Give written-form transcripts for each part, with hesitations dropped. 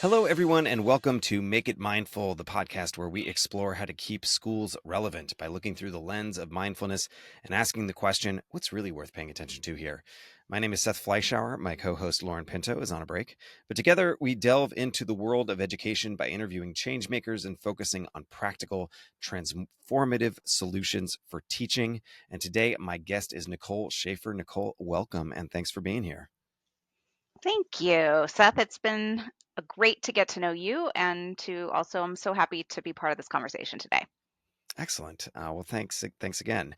Hello, everyone, and welcome to Make It Mindful, the podcast where we explore how to keep schools relevant by looking through the lens of mindfulness and asking the question, what's really worth paying attention to here? My name is Seth Fleischauer. My co host Lauren Pinto is on a break. But together, we delve into the world of education by interviewing changemakers and focusing on practical, transformative solutions for teaching. And today, my guest is Nikole Sheaffer. Nikole, welcome, and thanks for being here. Thank you, Seth. It's been great to get to know you and to also, I'm so happy to be part of this conversation today. Excellent. Well, thanks again.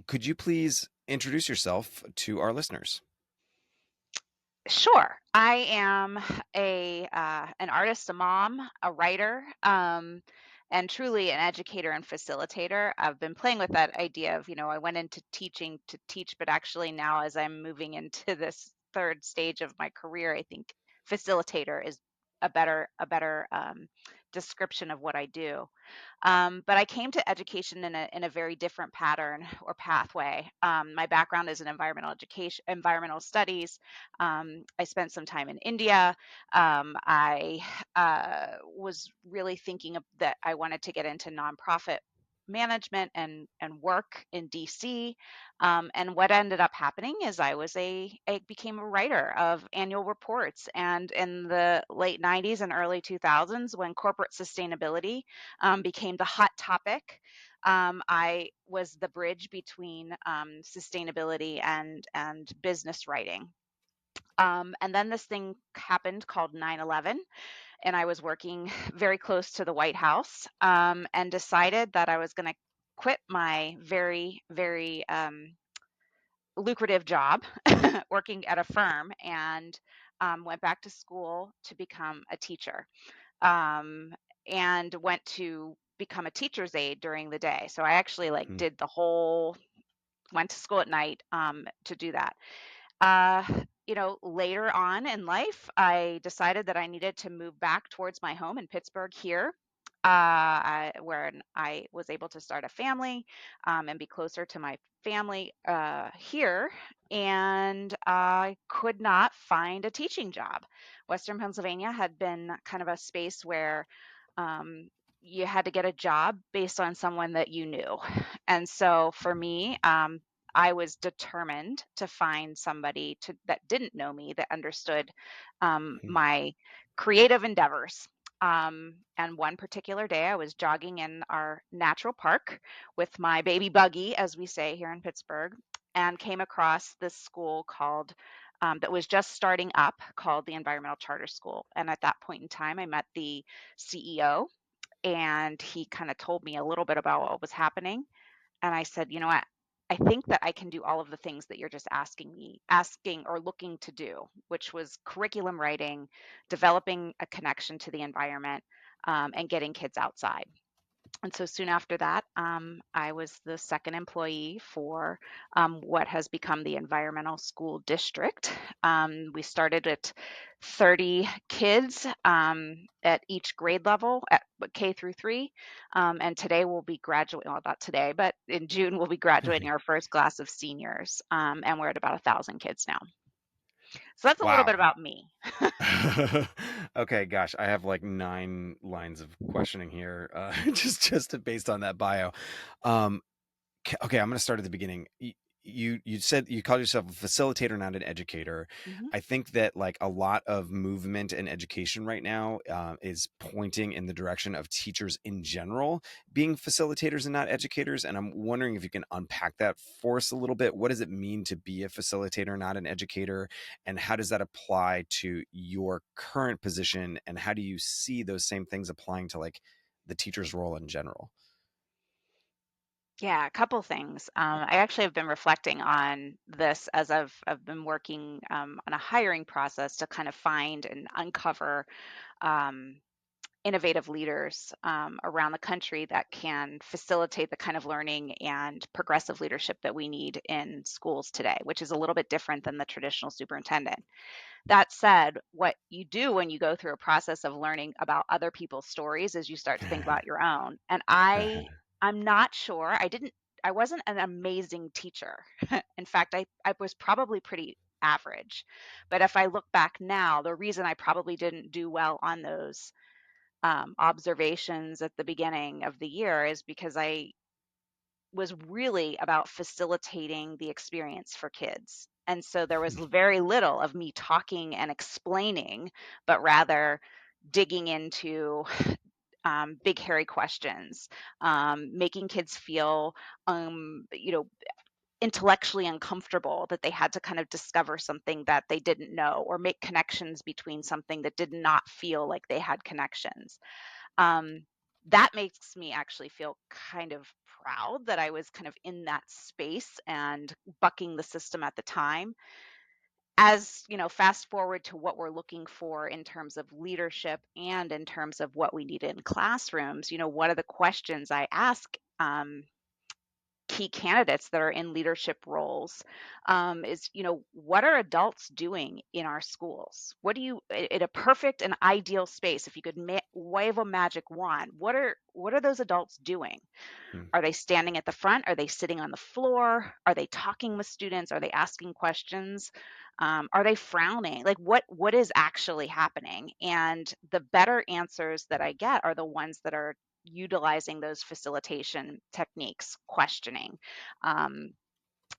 Could you please introduce yourself to our listeners? Sure. I am an artist, a mom, a writer, and truly an educator and facilitator. I've been playing with that idea of, I went into teaching to teach, but actually now as I'm moving into this third stage of my career, I think facilitator is a better description of what I do. But I came to education in a very different pattern or pathway. My background is in environmental studies. I spent some time in India. I was really thinking that I wanted to get into nonprofit management and work in DC. And what ended up happening is I became a writer of annual reports. And in the late 90s and early 2000s, when corporate sustainability became the hot topic, I was the bridge between sustainability and business writing. And then this thing happened called 9/11, and I was working very close to the White House, and decided that I was going to quit my very lucrative job working at a firm, and went back to school to become a teacher, um, and went to become a teacher's aide during the day. So I actually Hmm. did the whole, went to school at night to do that. Uh, Later on in life, I decided that I needed to move back towards my home in Pittsburgh here, where I was able to start a family, and be closer to my family here. And I could not find a teaching job. Western Pennsylvania had been kind of a space where um, you had to get a job based on someone that you knew. And so for me, I was determined to find somebody that didn't know me, that understood my creative endeavors. And one particular day, I was jogging in our natural park with my baby buggy, as we say here in Pittsburgh, and came across this school that was just starting up, called the Environmental Charter School. And at that point in time, I met the CEO, and he kind of told me a little bit about what was happening. And I said, you know what? I think that I can do all of the things that you're just asking or looking to do, which was curriculum writing, developing a connection to the environment, and getting kids outside. And so soon after that, I was the second employee for what has become the Environmental School District. We started at 30 kids at each grade level, at K through 3. And today we'll be graduating, well, not today, but in June we'll be graduating our first class of seniors. And we're at about 1,000 kids now. So that's a little bit Wow. about me. Okay, gosh, I have like 9 lines of questioning here, just based on that bio. Um, okay, I'm going to start at the beginning. You said you called yourself a facilitator, not an educator. Mhm. I think that like a lot of movement in education right now is pointing in the direction of teachers in general being facilitators and not educators. And I'm wondering if you can unpack that for us a little bit. What does it mean to be a facilitator, not an educator? And how does that apply to your current position? And how do you see those same things applying to like the teacher's role in general? Yeah, a couple things. I actually have been reflecting on this as I've been working on a hiring process to kind of find and uncover um, innovative leaders around the country that can facilitate the kind of learning and progressive leadership that we need in schools today, which is a little bit different than the traditional superintendent. That said, what you do when you go through a process of learning about other people's stories is you start to think about your own. And I'm not sure. I wasn't an amazing teacher. In fact, I was probably pretty average. But if I look back now, the reason I probably didn't do well on those observations at the beginning of the year is because I was really about facilitating the experience for kids. And so there was very little of me talking and explaining, but rather digging into big, hairy questions, making kids feel, you know, intellectually uncomfortable, that they had to kind of discover something that they didn't know or make connections between something that did not feel like they had connections. um, that makes me actually feel kind of proud that I was kind of in that space and bucking the system at the time. As fast forward to what we're looking for in terms of leadership and in terms of what we need in classrooms, what are the questions I ask key candidates that are in leadership roles, is, what are adults doing in our schools? What do you, in a perfect and ideal space, if you could wave a magic wand, what are those adults doing? Hmm. Are they standing at the front? Are they sitting on the floor? Are they talking with students? Are they asking questions? Are they frowning? Like, what is actually happening? And the better answers that I get are the ones that are utilizing those facilitation techniques, questioning, um,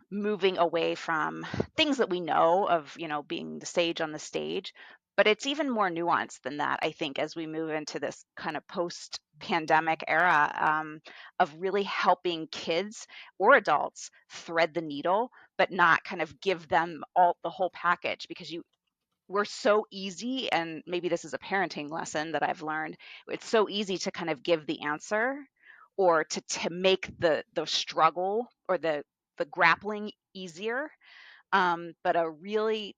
moving away from things that we know of, being the sage on the stage. But it's even more nuanced than that, I think, as we move into this kind of post pandemic era, of really helping kids or adults thread the needle, but not kind of give them all the whole package, because we're so easy, and maybe this is a parenting lesson that I've learned. It's so easy to kind of give the answer, or to make the struggle or the grappling easier. But a really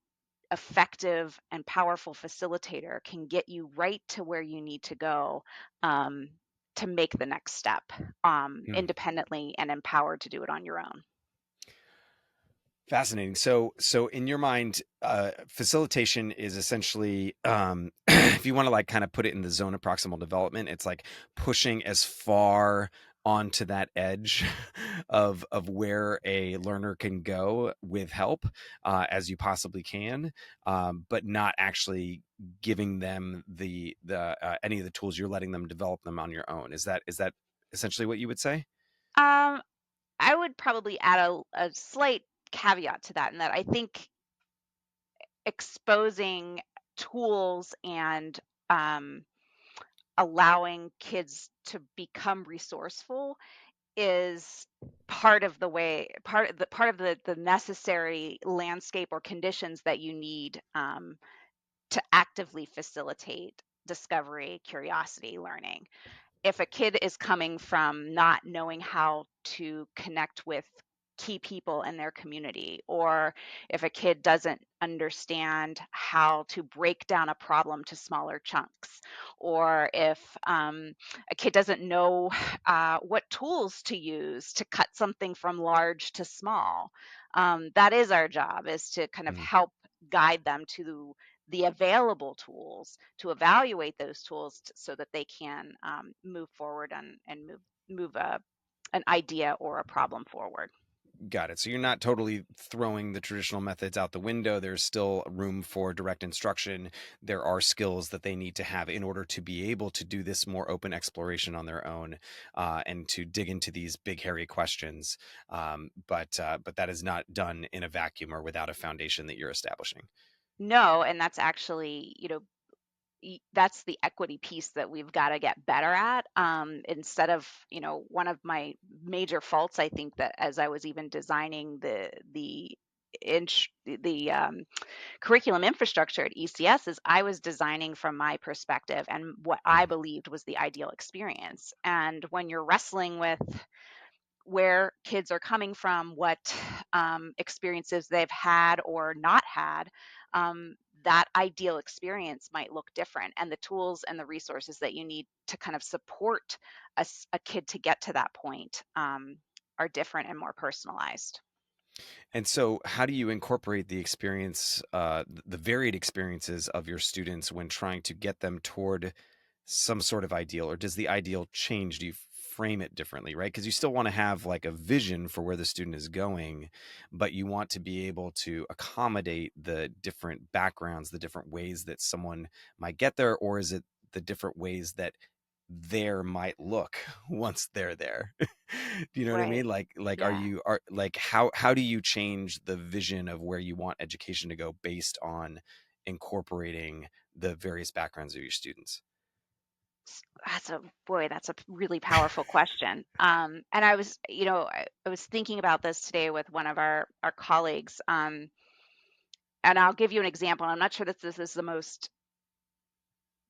effective and powerful facilitator can get you right to where you need to go, um, to make the next step, Hmm. independently and empowered to do it on your own. Fascinating. So in your mind, facilitation is essentially, if you want to like kind of put it in the zone of proximal development, it's like pushing as far onto that edge of where a learner can go with help, as you possibly can, but not actually giving them the any of the tools. You're letting them develop them on your own. Is that essentially what you would say? Um, I would probably add a slight caveat to that, in that I think exposing tools and, um, allowing kids to become resourceful is part of the necessary landscape or conditions that you need, to actively facilitate discovery, curiosity, learning. If a kid is coming from not knowing how to connect with key people in their community, or if a kid doesn't understand how to break down a problem to smaller chunks, or if, a kid doesn't know what tools to use to cut something from large to small, that is our job, is to kind of Hmm. help guide them to the available tools, to evaluate those tools, so that they can, move forward and move an idea or a problem forward. Got it. So you're not totally throwing the traditional methods out the window. There's still room for direct instruction. There are skills that they need to have in order to be able to do this more open exploration on their own, and to dig into these big, hairy questions. But that is not done in a vacuum or without a foundation that you're establishing. No, and that's actually, that's the equity piece that we've got to get better at. Instead of, one of my major faults, I think, that as I was even designing the curriculum infrastructure at ECS, is I was designing from my perspective and what I Mm. believed was the ideal experience. And when you're wrestling with where kids are coming from, what, experiences they've had or not had, that ideal experience might look different. And the tools and the resources that you need to kind of support a kid to get to that point, are different and more personalized. And so, how do you incorporate the experience, the varied experiences of your students when trying to get them toward some sort of ideal, or does the ideal change? Do you frame it differently, right? Because you still want to have like a vision for where the student is going, but you want to be able to accommodate the different backgrounds, the different ways that someone might get there, or is it the different ways that there might look once they're there? Do you know what I Right. mean? Like Yeah. are like how do you change the vision of where you want education to go based on incorporating the various backgrounds of your students? That's a really powerful question. And I was, I was thinking about this today with one of our colleagues. And I'll give you an example. And I'm not sure that this is the most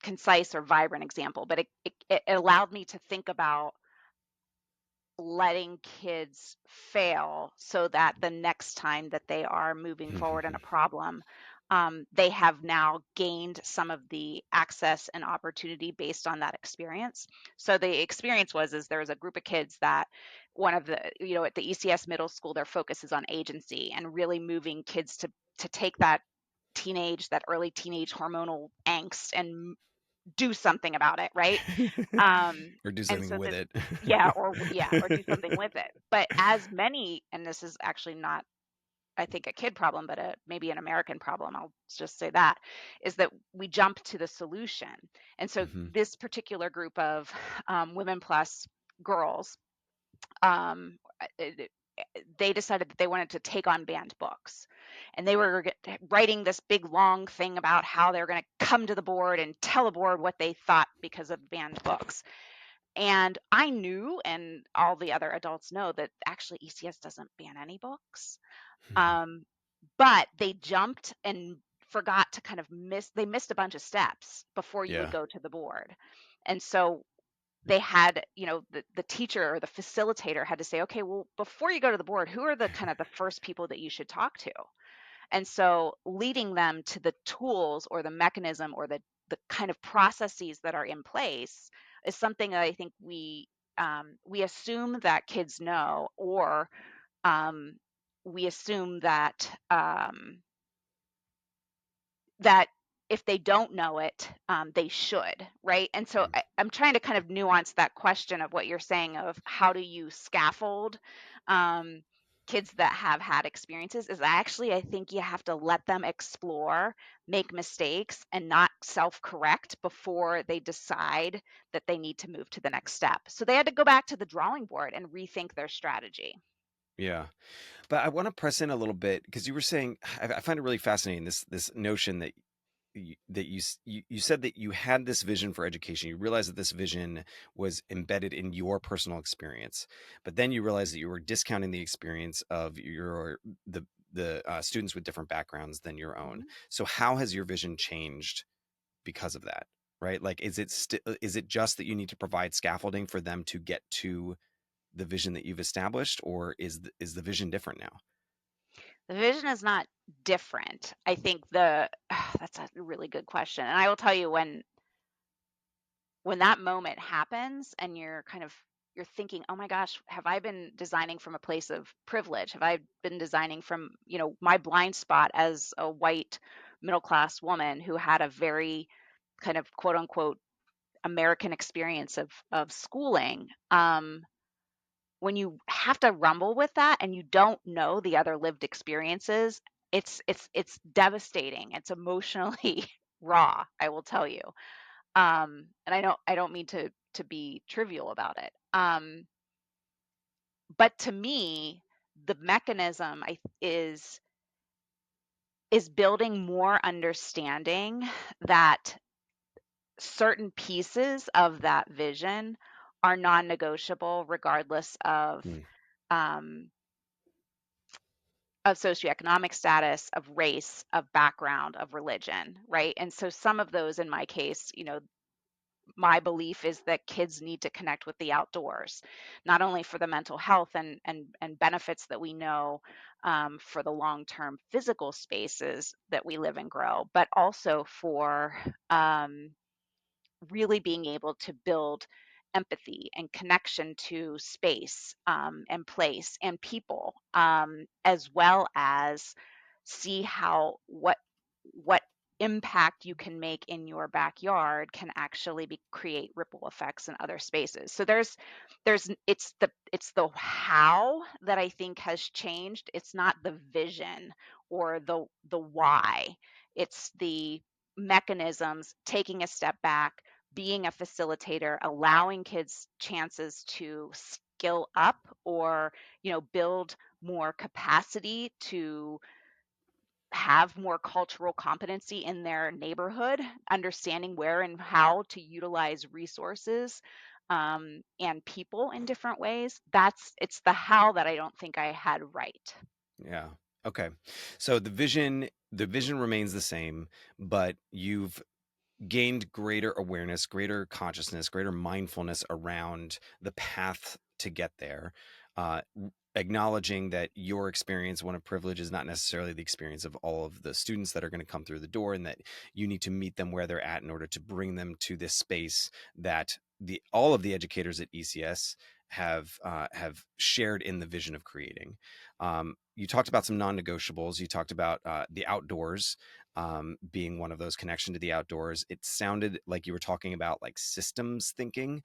concise or vibrant example, but it allowed me to think about letting kids fail so that the next time that they are moving forward in a problem, they have now gained some of the access and opportunity based on that experience. So the experience is there was a group of kids that one of the, at the ECS middle school, their focus is on agency and really moving kids to take that early teenage hormonal angst and do something about it, right? Or do And something so with the it. or do something with it. But as many, and this is actually not, I think, a kid problem, but maybe an American problem, I'll just say that, is that we jump to the solution. And so Hmm. this particular group of women plus girls, um, they decided that they wanted to take on banned books. And they were writing this big long thing about how they were going to come to the board and tell the board what they thought because of banned books. And I knew, and all the other adults know, that actually ECS doesn't ban any books. Um, but they jumped and forgot to kind of they missed a bunch of steps before you would Yeah. go to the board. And so they had, the teacher or the facilitator had to say, okay, well, before you go to the board, who are the kind of the first people that you should talk to? And so leading them to the tools or the mechanism or the kind of processes that are in place is something that I think we assume that kids know, or um, we assume that if they don't know it, they should, right? And so I'm trying to kind of nuance that question of what you're saying of how do you scaffold um, kids that have had experiences is actually, I think you have to let them explore, make mistakes, and not self-correct before they decide that they need to move to the next step. So they had to go back to the drawing board and rethink their strategy. Yeah. But I want to press in a little bit because you were saying I find it really fascinating this notion that you said that you had this vision for education. You realized that this vision was embedded in your personal experience, but then you realized that you were discounting the experience of the students with different backgrounds than your own. Mhm. So how has your vision changed because of that? Right? Like, is it just that you need to provide scaffolding for them to get to the vision that you've established, or is the vision different now? The vision is not different. I think the that's a really good question. And I will tell you, when that moment happens and you're thinking, "Oh my gosh, have I been designing from a place of privilege? Have I been designing from, my blind spot as a white middle class woman who had a very kind of quote unquote American experience of schooling?" When you have to rumble with that and you don't know the other lived experiences, it's devastating. It's emotionally raw, I will tell you. And I don't mean to be trivial about it. But to me, the mechanism is building more understanding that certain pieces of that vision are non-negotiable regardless Hmm. um, of socioeconomic status, of race, of background, of religion, right? And so some of those, in my case, my belief is that kids need to connect with the outdoors, not only for the mental health and benefits that we know, for the long-term physical spaces that we live and grow, but also for really being able to build empathy and connection to space, and place and people, as well as see how what impact you can make in your backyard can actually create ripple effects in other spaces. So it's the how that I think has changed. It's not the vision or the why. It's the mechanisms, taking a step back, being a facilitator, allowing kids chances to skill up or, build more capacity to have more cultural competency in their neighborhood, understanding where and how to utilize resources and people in different ways. It's the how that I don't think I had right. Yeah. Okay. So the vision remains the same, but you've gained greater awareness, greater consciousness, greater mindfulness around the path to get there. Acknowledging that your experience, one of privilege, is not necessarily the experience of all of the students that are going to come through the door, and that you need to meet them where they're at in order to bring them to this space that the all of the educators at ECS have shared in the vision of creating. You talked about some non-negotiables. You talked about the outdoors being one of those, connection to the outdoors. It sounded like you were talking about like systems thinking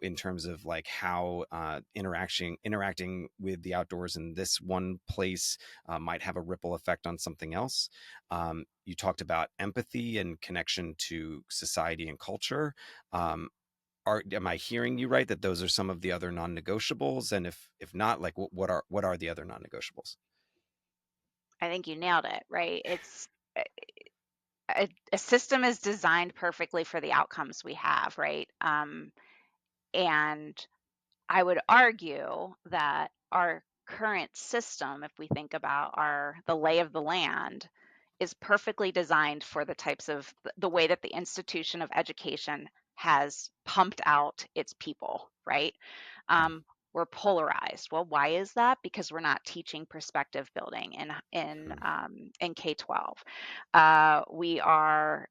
in terms of like how interacting with the outdoors in this one place might have a ripple effect on something else. You talked about empathy and connection to society and culture. Um, am I hearing you right that those are some of the other non-negotiables? And if not, like what are the other non-negotiables? I think you nailed it, right? A system is designed perfectly for the outcomes we have, right? And I would argue that our current system, if we think about the lay of the land, is perfectly designed for the types of the way that the institution of education has pumped out its people, right? Mm, We're polarized. Well, why is that? Because we're not teaching perspective building mm, in K-12. We are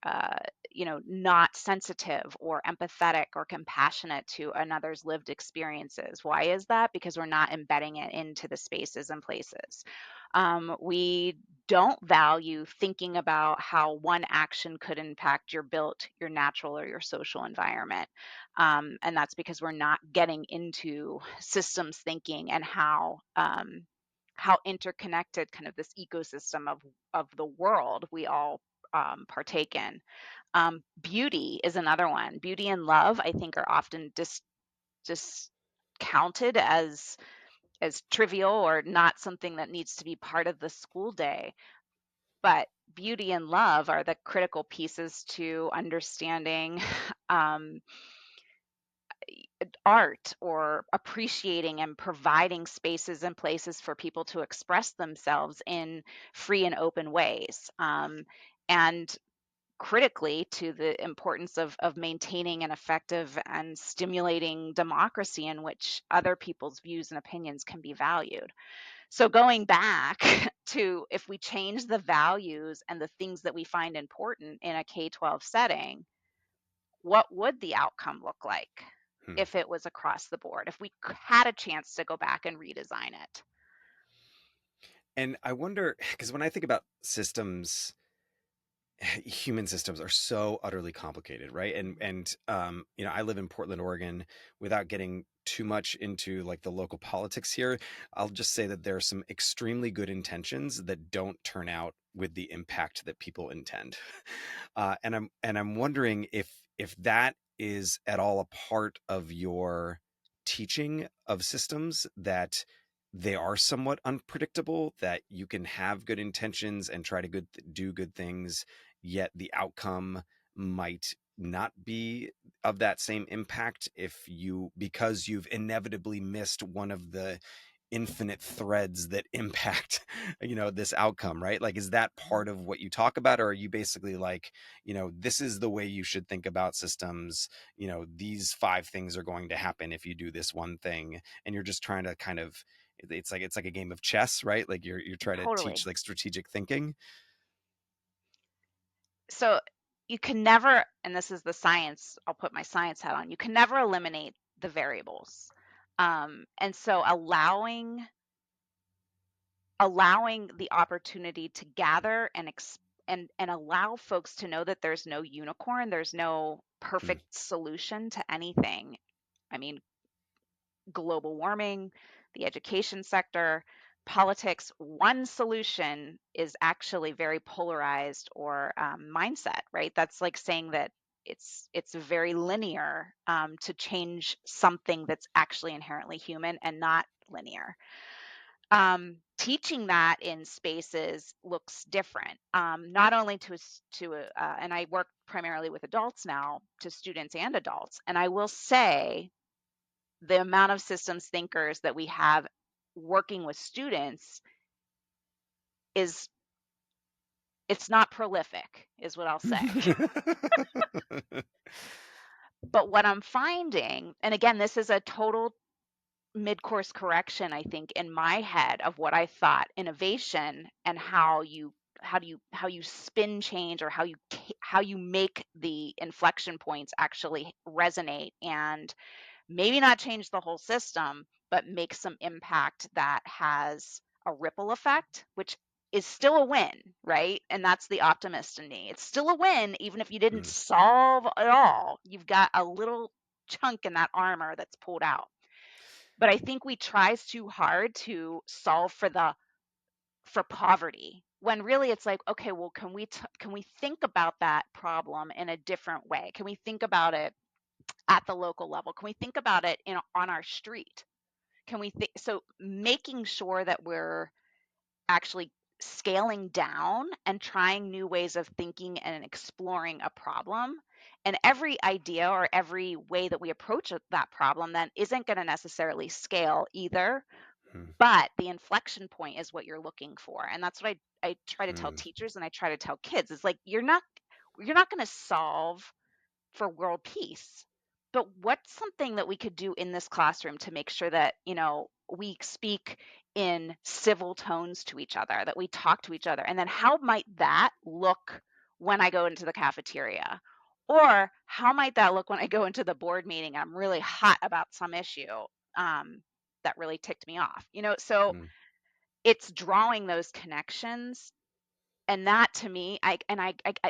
not sensitive or empathetic or compassionate to another's lived experiences. Why is that? Because we're not embedding it into the spaces and places. We don't value thinking about how one action could impact your built, your natural, or your social environment. And that's because we're not getting into systems thinking and how interconnected kind of this ecosystem of the world we all partake in. Beauty is another one. Beauty and love, I think, are often discounted as trivial or not something that needs to be part of the school day. But beauty and love are the critical pieces to understanding um, art or appreciating and providing spaces and places for people to express themselves in free and open ways. And critically to the importance of maintaining an effective and stimulating democracy in which other people's views and opinions can be valued. So going back to if we change the values and the things that we find important in a K-12 setting, what would the outcome look like hmm. if it was across the board, if we had a chance to go back and redesign it? And I wonder, because when I think about systems, human systems are so utterly complicated, right? And I live in Portland, Oregon. Without getting too much into like the local politics here, I'll just say that there are some extremely good intentions that don't turn out with the impact that people intend. And I'm wondering if that is at all a part of your teaching of systems, that they are somewhat unpredictable, that you can have good intentions and try to do good things, yet the outcome might not be of that same impact because you've inevitably missed one of the infinite threads that impact this outcome, right? Like, is that part of what you talk about, or are you basically like, this is the way you should think about systems, these five things are going to happen if you do this one thing, and you're just trying to kind of, it's like a game of chess, right? Like you're trying to teach Totally. like strategic thinking. So you can never, and this is the science, I'll put my science hat on, you can never eliminate the variables. And so allowing the opportunity to gather and and allow folks to know that there's no unicorn, there's no Mm, perfect solution to anything. I mean, global warming, the education sector, politics, one solution is actually very polarized or mindset, right? That's like saying that it's very linear to change something that's actually inherently human and not linear. Teaching that in spaces looks different, not only and I work primarily with adults now, to students and adults. And I will say the amount of systems thinkers that we have working with students is it's not prolific, is what I'll say. mm. But what I'm finding, and again, this is a total mid-course correction, I think, in my head of what I thought innovation and how you spin change, or how you make the inflection points actually resonate, and maybe not change the whole system, but make some impact that has a ripple effect, which is still a win, right? And that's the optimist in me. It's still a win, even if you didn't Mm, solve it all. You've got a little chunk in that armor that's pulled out. But I think we tries too hard to solve for poverty, when really it's like, okay, well, can we think about that problem in a different way? Can we think about it at the local level? Can we think about it on our street? Can we think so making sure that we're actually scaling down and trying new ways of thinking and exploring a problem. And every idea or every way that we approach that problem then isn't going to necessarily scale either, mm, but the inflection point is what you're looking for. And that's what I try to tell mm. teachers and I try to tell kids. It's like you're not going to solve for world peace. But what's something that we could do in this classroom to make sure that, we speak in civil tones to each other, that we talk to each other? And then how might that look when I go into the cafeteria? Or how might that look when I go into the board meeting? I'm really hot about some issue um, that really ticked me off. So Mm. it's drawing those connections, and that to me,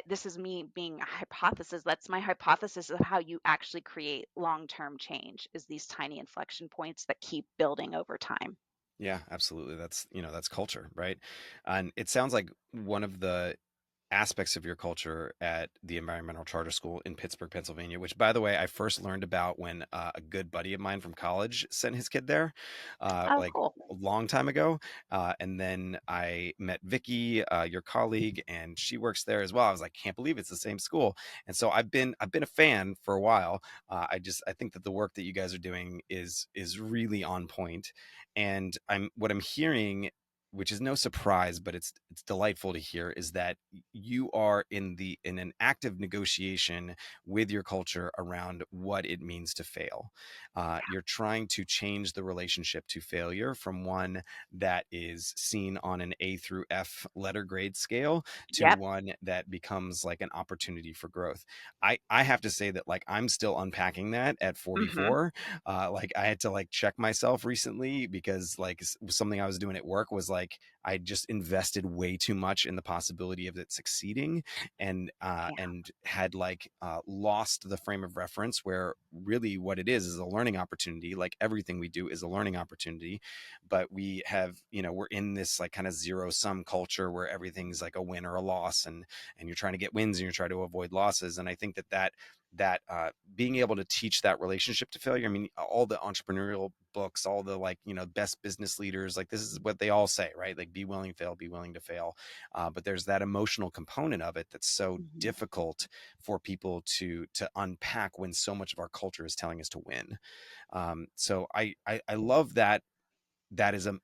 this is me being a hypothesis. That's my hypothesis of how you actually create long-term change, is these tiny inflection points that keep building over time. Yeah, absolutely. That's culture, right? And it sounds like one of the aspects of your culture at the Environmental Charter School in Pittsburgh, Pennsylvania, which, by the way, I first learned about when a good buddy of mine from college sent his kid there, Oh, like cool. a long time ago. And then I met Vicky, your colleague, and she works there as well. I was like, can't believe it's the same school. And so I've been a fan for a while. I think that the work that you guys are doing is really on point. And what I'm hearing, which is no surprise, but it's delightful to hear, is that you are in an active negotiation with your culture around what it means to fail. You're trying to change the relationship to failure from one that is seen on an A through F letter grade scale to Yep. one that becomes like an opportunity for growth. I have to say that, like, I'm still unpacking that at Mm-hmm. 44. Like, I had to like check myself recently because like something I was doing at work was like I just invested way too much in the possibility of it succeeding, Yeah. and had like lost the frame of reference where really what it is a learning opportunity. Like, everything we do is a learning opportunity, but we have, we're in this like kind of zero sum culture where everything's like a win or a loss, and you're trying to get wins and you're trying to avoid losses. And I think that being able to teach that relationship to failure. I mean, all the entrepreneurial books, all the like, best business leaders, like, this is what they all say, right? Like, be willing to fail, be willing to fail. But there's that emotional component of it that's so Mm-hmm. difficult for people to unpack when so much of our culture is telling us to win. So I love that that is a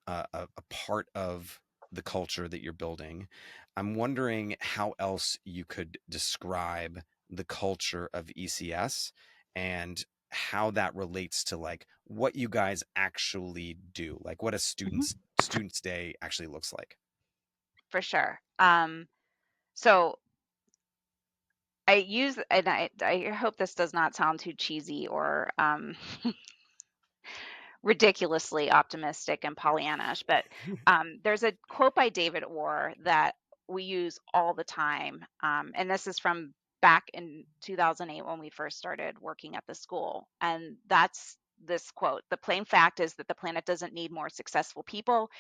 part of the culture that you're building. I'm wondering how else you could describe the culture of ECS and how that relates to like what you guys actually do, like what a Mm-hmm. student's day actually looks like. For sure. So I hope this does not sound too cheesy or ridiculously optimistic and Pollyannish, but there's a quote by David Orr that we use all the time. And this is from back in 2008 when we first started working at the school. And that's this quote: "The plain fact is that the planet doesn't need more successful people.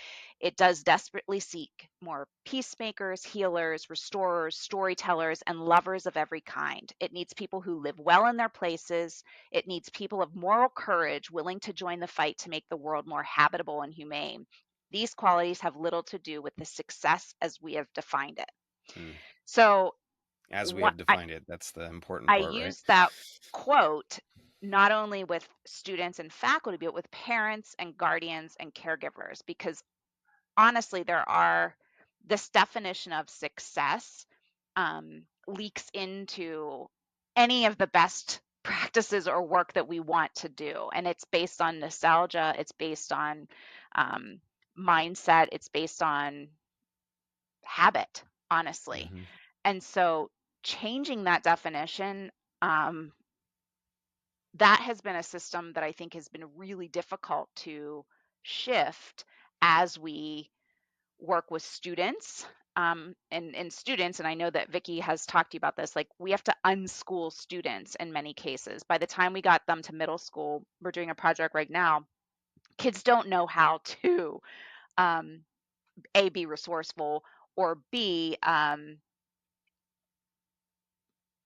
It does desperately seek more peacemakers, healers, restorers, storytellers, and lovers of every kind. It needs people who live well in their places. It needs people of moral courage willing to join the fight to make the world more habitable and humane. These qualities have little to do with the success as we have defined it." Hmm. So As we what have defined it, that's the important I part, right? use that quote not only with students and faculty, but with parents and guardians and caregivers, because honestly, there are this definition of success leaks into any of the best practices or work that we want to do. And it's based on nostalgia, it's based on um, mindset, it's based on habit, honestly. Hmm. And so changing that definition, um, that has been a system that I think has been really difficult to shift as we work with students. And students, and I know that Vicky has talked to you about this, like we have to unschool students in many cases. By the time we got them to middle school, we're doing a project right now, kids don't know how to um, A, be resourceful, or B,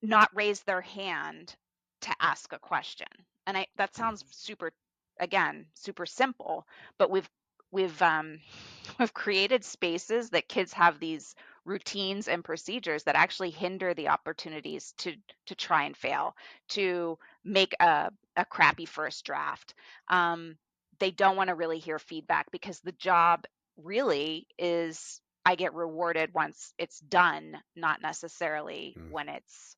not raise their hand to ask a question. And that sounds super, again, super simple, but we've we've created spaces that kids have these routines and procedures that actually hinder the opportunities to try and fail, to make a crappy first draft. They don't want to really hear feedback because the job really is, I get rewarded once it's done, not necessarily Mm. when it's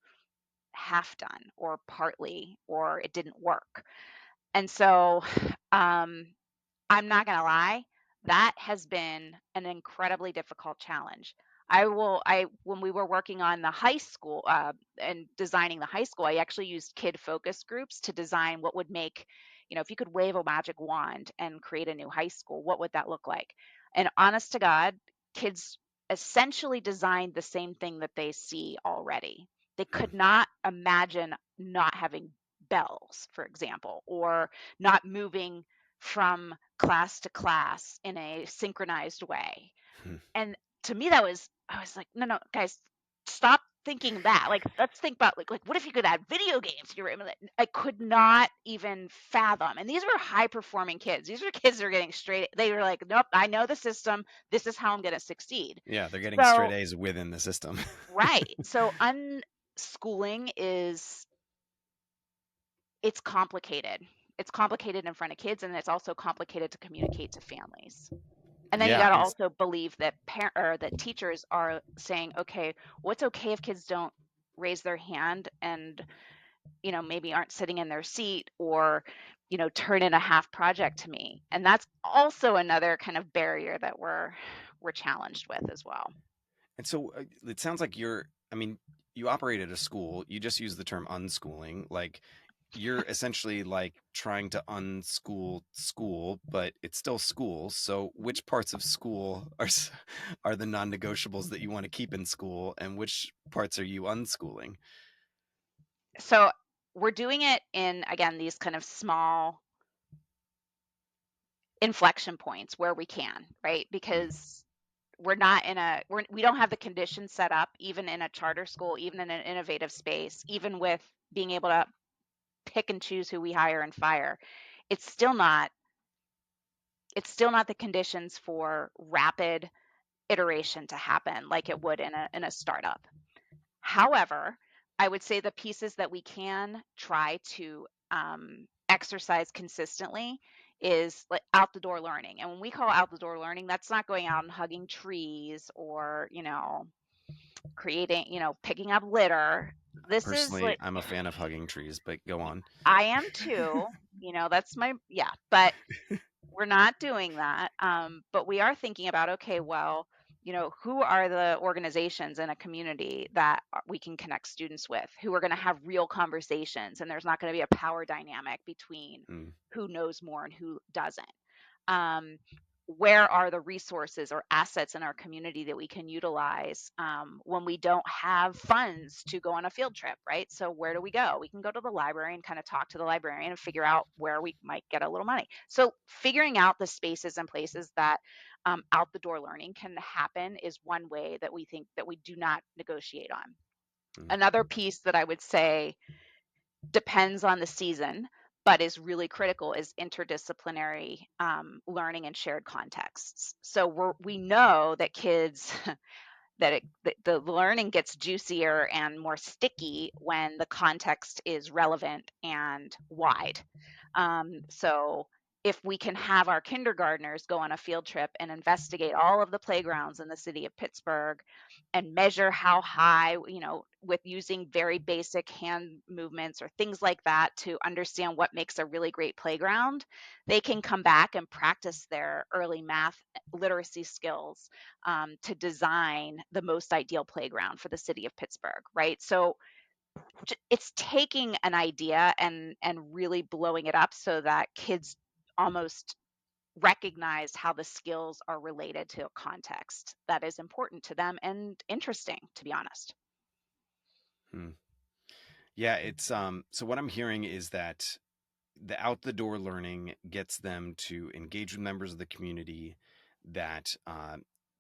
half done or partly or it didn't work. And so um, I'm not going to lie, that has been an incredibly difficult challenge. When we were working on the high school and designing the high school, I actually used kid focus groups to design what would make, if you could wave a magic wand and create a new high school, what would that look like? And honest to God, kids essentially designed the same thing that they see already. They Mm. could not imagine not having bells, for example, or not moving from class to class in a synchronized way. Mm. And to me, I was like, no, no, guys, stop thinking that. Like, let's think about like what if you could add video games to your room? I could not even fathom. And these were high performing kids. These were kids that are getting straight. They were like, nope, I know the system. This is how I'm going to succeed. Yeah, they're getting straight So, A's within the system. right. So unschooling is, it's complicated. It's complicated in front of kids, and it's also complicated to communicate to families. And then you Yeah, got to and also believe that or that teachers are saying, okay, what's okay if kids don't raise their hand and maybe aren't sitting in their seat, or turn in a half project to me. And that's also another kind of barrier that we're challenged with as well. so it sounds like I mean, you operate at a school. You just use the term unschooling. Like you're essentially like trying to unschool school, but it's still school. So which parts of school are the non-negotiables that you want to keep in school, and which parts are you unschooling? So we're doing it in, again, these kind of small inflection points where we can, right? Mm. Because we're not in a we don't have the conditions set up, even in a charter school, even in an innovative space, even with being able to pick and choose who we hire and fire. It's still not the conditions for rapid iteration to happen like it would in a startup. However, I would say the pieces that we can try to exercise consistently is like out the door learning. And when we call out the door learning, that's not going out and hugging trees or, creating, picking up litter. This is Personally, like, I'm a fan of hugging trees, but go on. I am too, that's my, yeah, but we're not doing that. But we are thinking about, okay, well, who are the organizations in a community that we can connect students with, who are going to have real conversations, and there's not going to be a power dynamic between Mm. who knows more and who doesn't. Um, where are the resources or assets in our community that we can utilize when we don't have funds to go on a field trip, right? So where do we go? We can go to the library and kind of talk to the librarian and figure out where we might get a little money. So figuring out the spaces and places that out the door learning can happen is one way that we think that we do not negotiate on. Mm, Another piece that I would say depends on the season, but is really critical is interdisciplinary learning and shared contexts. So we know that kids that the learning gets juicier and more sticky when the context is relevant and wide. So if we can have our kindergartners go on a field trip and investigate all of the playgrounds in the city of Pittsburgh and measure how high, with using very basic hand movements or things like that to understand what makes a really great playground, they can come back and practice their early math literacy skills to design the most ideal playground for the city of Pittsburgh, right? So it's taking an idea and really blowing it up so that kids almost recognize how the skills are related to a context that is important to them and interesting, to be honest. mm. Yeah, it's so what I'm hearing is that the out the door learning gets them to engage with members of the community that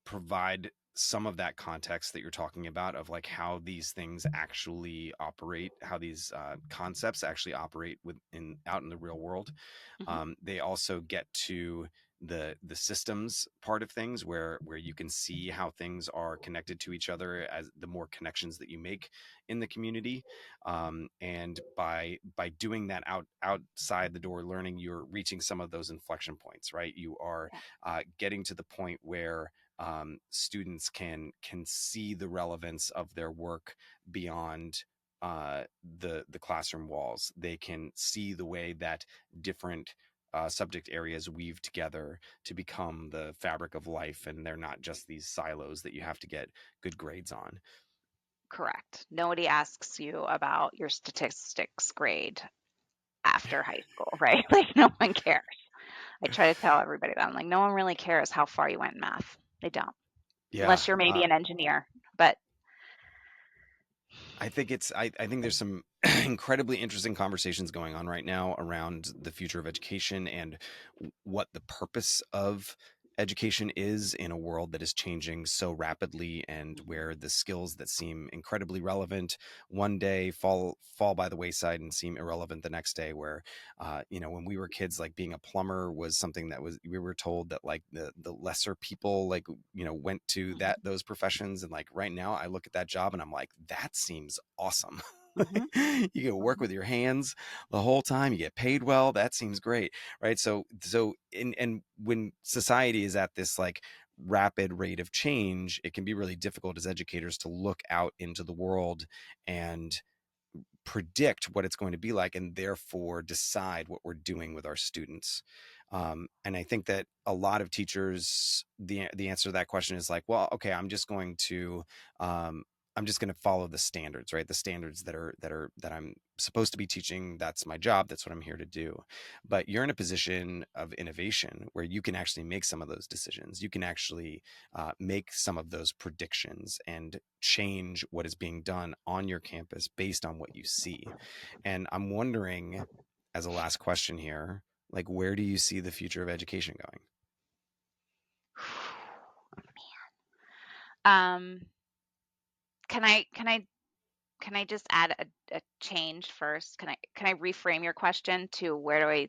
provide some of that context that you're talking about of like how these things actually operate, how these concepts actually operate within out in the real world. Hmm. They also get to the systems part of things where you can see how things are connected to each other as the more connections that you make in the community, and by doing that outside the door learning, you're reaching some of those inflection points, right? You are Yeah, getting to the point where students can see the relevance of their work beyond the classroom walls. They can see the way that different subject areas weave together to become the fabric of life, and they're not just these silos that you have to get good grades on. correct. Nobody asks you about your statistics grade after high school, right? Like no one cares. I try to tell everybody that. I'm like, no one really cares how far you went in math. They don't, Yeah, unless you're maybe an engineer. But I think I think there's some incredibly interesting conversations going on right now around the future of education and what the purpose of education is in a world that is changing so rapidly, and mhm, where the skills that seem incredibly relevant one day fall by the wayside and seem irrelevant the next day. Where when we were kids, like being a plumber was something that was, we were told that like the lesser people, like went to mhm, those professions. And like right now I look at that job and I'm like, that seems awesome. mhm, You get to work mhm. with your hands the whole time, you get paid well, that seems great, right? So and when society is at this like rapid rate of change, it can be really difficult as educators to look out into the world and predict what it's going to be like, and therefore decide what we're doing with our students. And I think that a lot of teachers, the answer to that question is like, well, okay, um, I'm just going to follow the standards, right? The standards that I'm supposed to be teaching. That's my job. That's what I'm here to do. But you're in a position of innovation where you can actually make some of those decisions. You can actually make some of those predictions and change what is being done on your campus based on what you see. And I'm wondering, as a last question here, like, where do you see the future of education going? Um, can I just add a change first? Can I reframe your question to where do I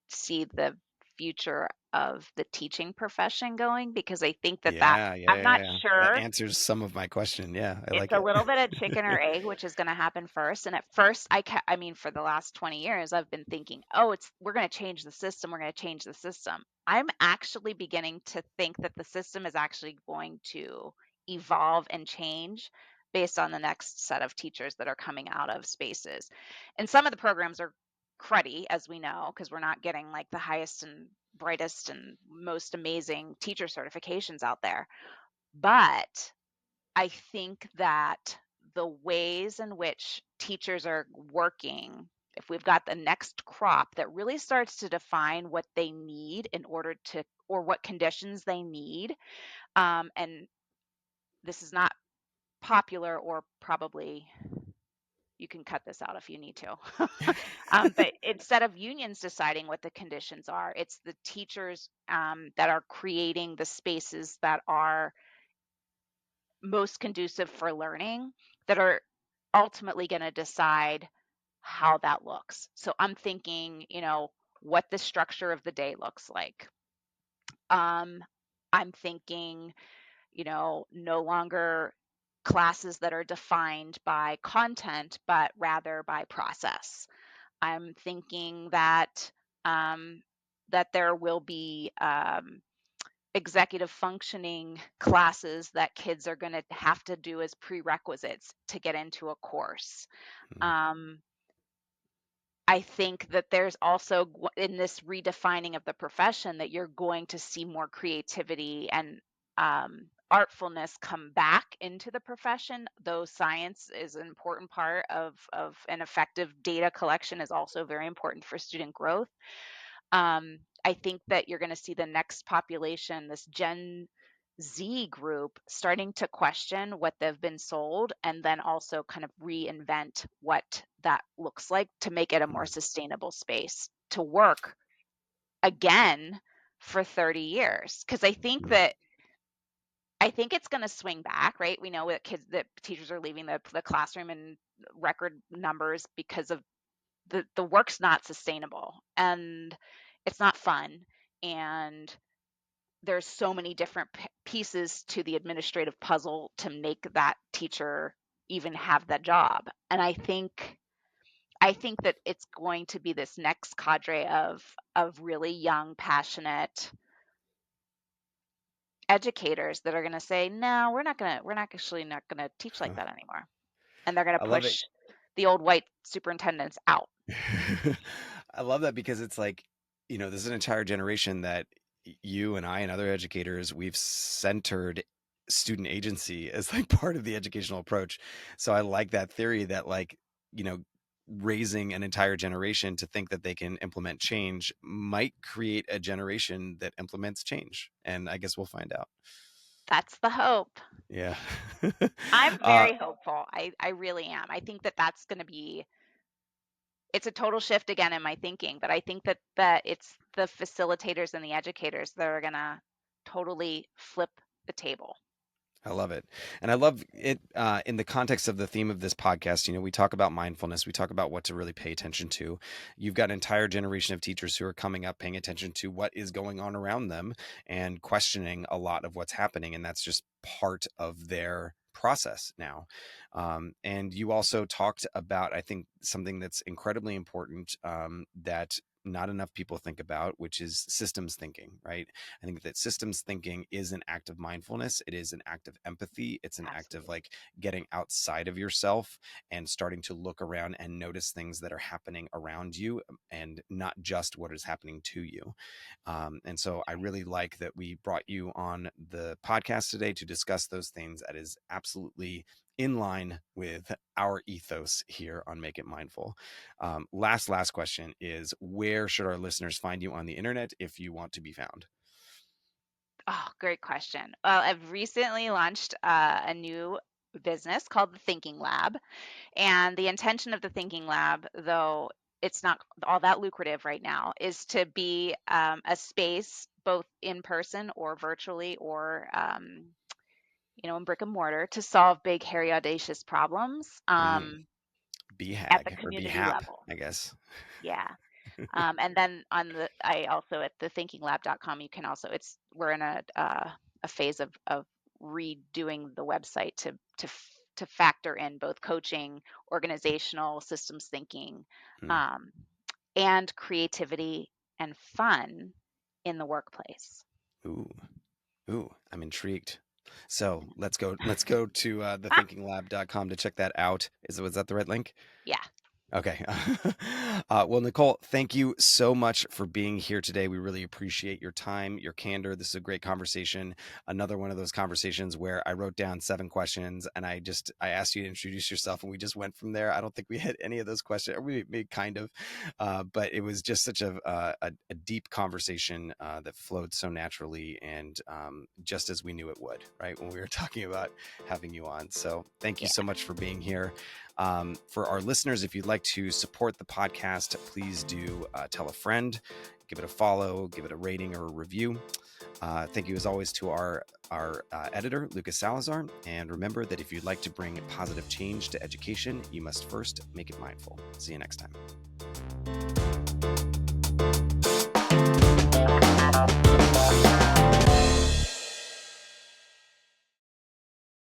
see the future of the teaching profession going? Because I think that Yeah, yeah, I'm yeah, not yeah. That sure. answers some of my question. Yeah, I It's like a it. little bit of chicken or egg, which is going to happen first. And at first, I mean, for the last 20 years, I've been thinking, oh, we're going to change the system. We're going to change the system. I'm actually beginning to think that the system is actually going to evolve and change based on the next set of teachers that are coming out of spaces. And some of the programs are cruddy, as we know, because we're not getting like the highest and brightest and most amazing teacher certifications out there. But I think that the ways in which teachers are working, if we've got the next crop that really starts to define what they need in order to or what conditions they need. And this is not popular, or probably you can cut this out if you need to. But instead of unions deciding what the conditions are, it's the teachers that are creating the spaces that are most conducive for learning, that are ultimately going to decide how that looks. So I'm thinking, what the structure of the day looks like. Um, I'm thinking, no longer classes that are defined by content, but rather by process. I'm thinking um, that there will be executive functioning classes that kids are going to have to do as prerequisites to get into a course. Mm, Um, I think that there's also in this redefining of the profession that you're going to see more creativity and artfulness come back into the profession, though science is an important part of an effective data collection is also very important for student growth. I think that you're going to see the next population, this Gen Z group, starting to question what they've been sold and then also kind of reinvent what that looks like to make it a more mm, sustainable space to work again for 30 years. Because mm. I think it's going to swing back, right? We know that teachers are leaving the classroom in record numbers because of the work's not sustainable and it's not fun, and there's so many different pieces to the administrative puzzle to make that teacher even have that job. And I think that it's going to be this next cadre of really young, passionate educators that are going to say, no, we're not actually not going to teach like that anymore, and they're going to I love it. push the old white superintendents out. I love that because it's like, this is an entire generation that you and I and other educators, we've centered student agency as like part of the educational approach. So I like that theory that like, you know, raising an entire generation to think that they can implement change might create a generation that implements change. And I guess we'll find out. That's the hope. Yeah. I'm uh, very hopeful. I really am. I think that that's going to be it's a total shift again in my thinking, but I think that it's the facilitators and the educators that are going to totally flip the table. I love it. And I love it in the context of the theme of this podcast. We talk about mindfulness, we talk about what to really pay attention to. You've got an entire generation of teachers who are coming up, paying attention to what is going on around them and questioning a lot of what's happening. And that's just part of their process now. And you also talked about, I think, something that's incredibly important that not enough people think about, which is systems thinking, right? I think that systems thinking is an act of mindfulness. It is an act of empathy. It's an act of Absolutely. like getting outside of yourself and starting to look around and notice things that are happening around you and not just what is happening to you. And so I really like that we brought you on the podcast today to discuss those things. That is absolutely in line with our ethos here on Make It Mindful. Last question is, where should our listeners find you on the internet if you want to be found? Oh, great question. Well, I've recently launched a new business called the Thinking Lab. And the intention of the Thinking Lab, though it's not all that lucrative right now, is to be a space both in person or virtually or in brick and mortar to solve big, hairy, audacious problems Mm, at the BHAG or community BHAP, level. I guess. Yeah. And then I also at thethinkinglab.com, you can also, we're in a phase of redoing the website to factor in both coaching, organizational systems thinking, Mm. um, and creativity and fun in the workplace. Ooh, ooh, I'm intrigued. So let's go to thethinkinglab.com to check that out. Was that the right link? Yeah. Okay. Well, Nikole, thank you so much for being here today. We really appreciate your time, your candor. This is a great conversation. Another one of those conversations where I wrote down 7 questions and I asked you to introduce yourself and we just went from there. I don't think we hit any of those questions. Or we made kind of, but it was just such a deep conversation that flowed so naturally and just as we knew it would, right? When we were talking about having you on. So thank you Yeah. so much for being here. For our listeners, if you'd like to support the podcast, please do tell a friend, give it a follow, give it a rating or a review. Thank you as always to our editor, Lucas Salazar. And remember that if you'd like to bring positive change to education, you must first make it mindful. See you next time.